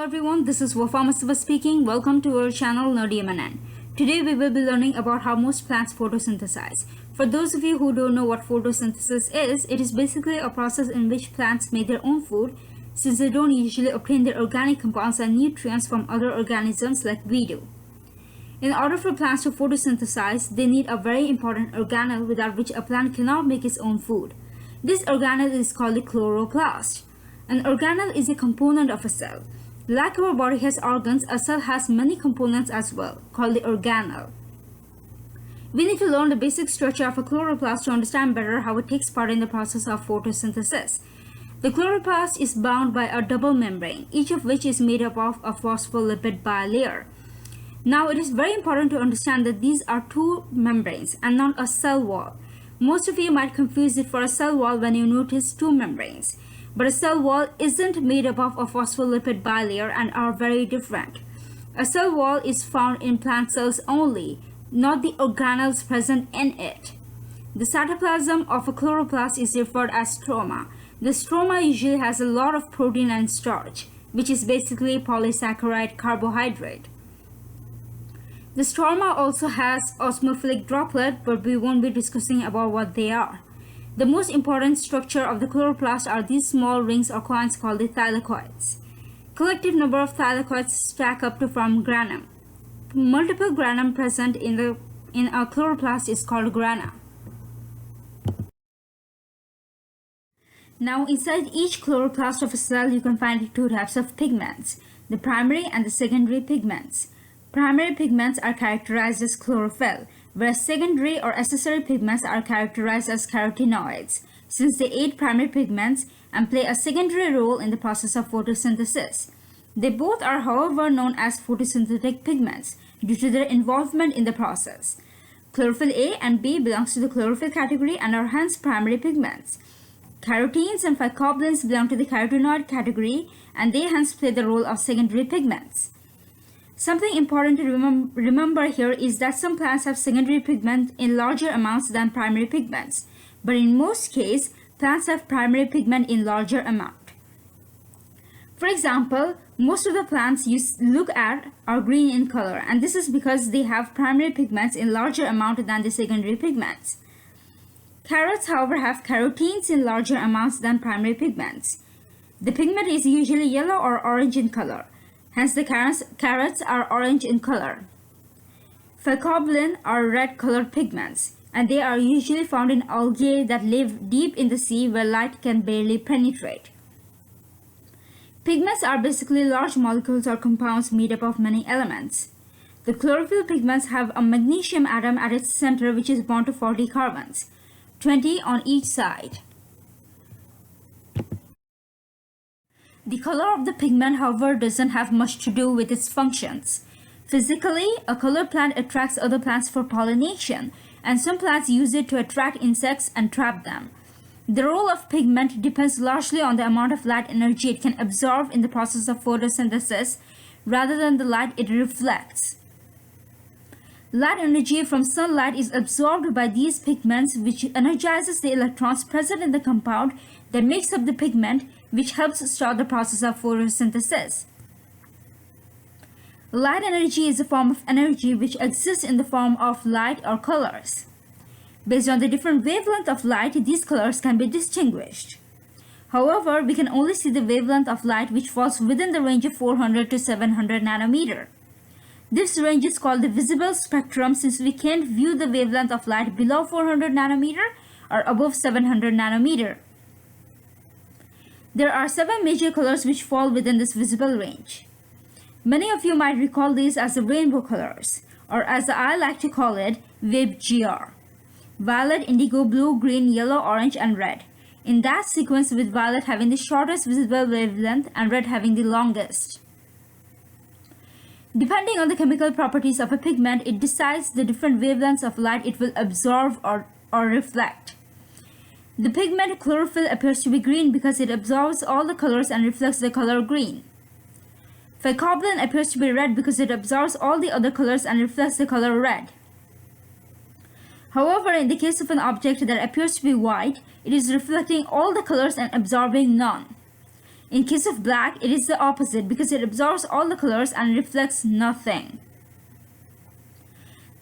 everyone, this is Mustafa speaking. Welcome to our channel NerdyMNN. Today we will be learning about how most plants photosynthesize. For those of you who don't know what photosynthesis is, it is basically a process in which plants make their own food, since they don't usually obtain their organic compounds and nutrients from other organisms like we do. In order for plants to photosynthesize, they need a very important organelle without which a plant cannot make its own food. This organelle is called the chloroplast. An organelle is a component of a cell. Like our body has organs, a cell has many components as well, called the organelle. We need to learn the basic structure of a chloroplast to understand better how it takes part in the process of photosynthesis. The chloroplast is bound by a double membrane, each of which is made up of a phospholipid bilayer. Now, it is very important to understand that these are two membranes and not a cell wall. Most of you might confuse it for a cell wall when you notice two membranes. But a cell wall isn't made up of a phospholipid bilayer and are very different. A cell wall is found in plant cells only, not the organelles present in it. The cytoplasm of a chloroplast is referred as stroma. The stroma usually has a lot of protein and starch, which is basically polysaccharide carbohydrate. The stroma also has osmophilic droplet, but we won't be discussing about what they are. The most important structure of the chloroplast are these small rings or coins called the thylakoids. Collective number of thylakoids stack up to form granum. Multiple granum present in a chloroplast is called grana. Now, inside each chloroplast of a cell, you can find two types of pigments, the primary and the secondary pigments. Primary pigments are characterized as chlorophyll, whereas secondary or accessory pigments are characterized as carotenoids, since they aid primary pigments and play a secondary role in the process of photosynthesis. They both are, however, known as photosynthetic pigments due to their involvement in the process. Chlorophyll A and B belongs to the chlorophyll category and are hence primary pigments. Carotenes and phycobilins belong to the carotenoid category and they hence play the role of secondary pigments. Something important to remember here is that some plants have secondary pigment in larger amounts than primary pigments, but in most cases, plants have primary pigment in larger amount. For example, most of the plants you look at are green in color, and this is because they have primary pigments in larger amount than the secondary pigments. Carrots, however, have carotenes in larger amounts than primary pigments. The pigment is usually yellow or orange in color. Hence, the carrots are orange in color. Phycobilin are red-colored pigments, and they are usually found in algae that live deep in the sea where light can barely penetrate. Pigments are basically large molecules or compounds made up of many elements. The chlorophyll pigments have a magnesium atom at its center which is bound to 40 carbons, 20 on each side. The color of the pigment, however, doesn't have much to do with its functions. Physically, a colored plant attracts other plants for pollination, and some plants use it to attract insects and trap them. The role of pigment depends largely on the amount of light energy it can absorb in the process of photosynthesis rather than the light it reflects. Light energy from sunlight is absorbed by these pigments, which energizes the electrons present in the compound that makes up the pigment, which helps start the process of photosynthesis. Light energy is a form of energy which exists in the form of light or colors. Based on the different wavelength of light, these colors can be distinguished. However, we can only see the wavelength of light which falls within the range of 400 to 700 nanometer. This range is called the visible spectrum since we can't view the wavelength of light below 400 nanometer or above 700 nanometer. There are 7 major colors which fall within this visible range. Many of you might recall these as the rainbow colors, or as I like to call it, VIBGR. Violet, indigo, blue, green, yellow, orange, and red. In that sequence, with violet having the shortest visible wavelength and red having the longest. Depending on the chemical properties of a pigment, it decides the different wavelengths of light it will absorb or reflect. The pigment chlorophyll appears to be green because it absorbs all the colors and reflects the color green. Phycobilin appears to be red because it absorbs all the other colors and reflects the color red. However, in the case of an object that appears to be white, it is reflecting all the colors and absorbing none. In case of black, it is the opposite because it absorbs all the colors and reflects nothing.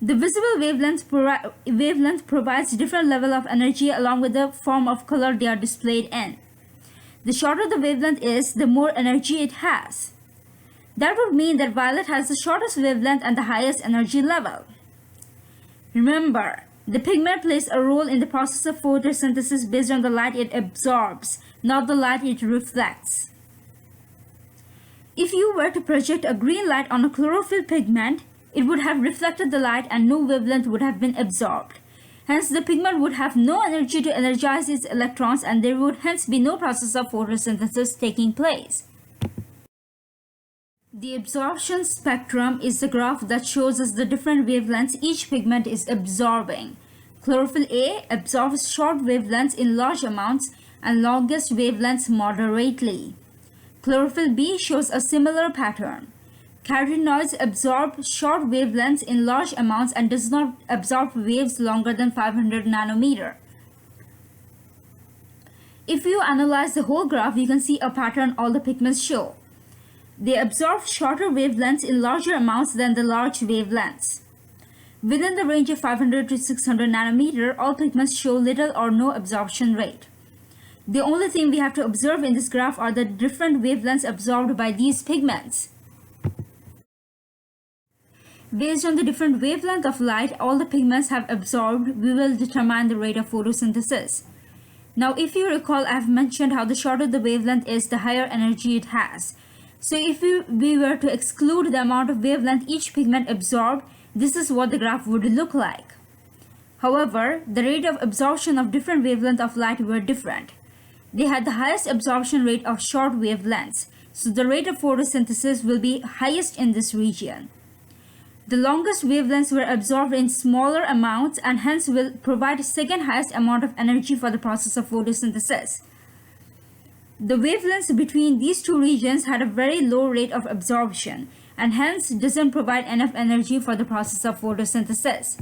The visible wavelength provides different level of energy along with the form of color they are displayed in. The shorter the wavelength is, the more energy it has. That would mean that violet has the shortest wavelength and the highest energy level. Remember, the pigment plays a role in the process of photosynthesis based on the light it absorbs, not the light it reflects. If you were to project a green light on a chlorophyll pigment, it would have reflected the light and no wavelength would have been absorbed. Hence, the pigment would have no energy to energize its electrons and there would hence be no process of photosynthesis taking place. The absorption spectrum is the graph that shows us the different wavelengths each pigment is absorbing. Chlorophyll A absorbs short wavelengths in large amounts and longest wavelengths moderately. Chlorophyll B shows a similar pattern. Carotenoids absorb short wavelengths in large amounts and does not absorb waves longer than 500 nanometer. If you analyze the whole graph, you can see a pattern all the pigments show. They absorb shorter wavelengths in larger amounts than the large wavelengths. Within the range of 500 to 600 nanometer, all pigments show little or no absorption rate. The only thing we have to observe in this graph are the different wavelengths absorbed by these pigments. Based on the different wavelength of light all the pigments have absorbed, we will determine the rate of photosynthesis. Now, if you recall, I have mentioned how the shorter the wavelength is, the higher energy it has. So if we were to exclude the amount of wavelength each pigment absorbed, this is what the graph would look like. However, the rate of absorption of different wavelengths of light were different. They had the highest absorption rate of short wavelengths, so the rate of photosynthesis will be highest in this region. The longest wavelengths were absorbed in smaller amounts and hence will provide second highest amount of energy for the process of photosynthesis. The wavelengths between these two regions had a very low rate of absorption and hence doesn't provide enough energy for the process of photosynthesis.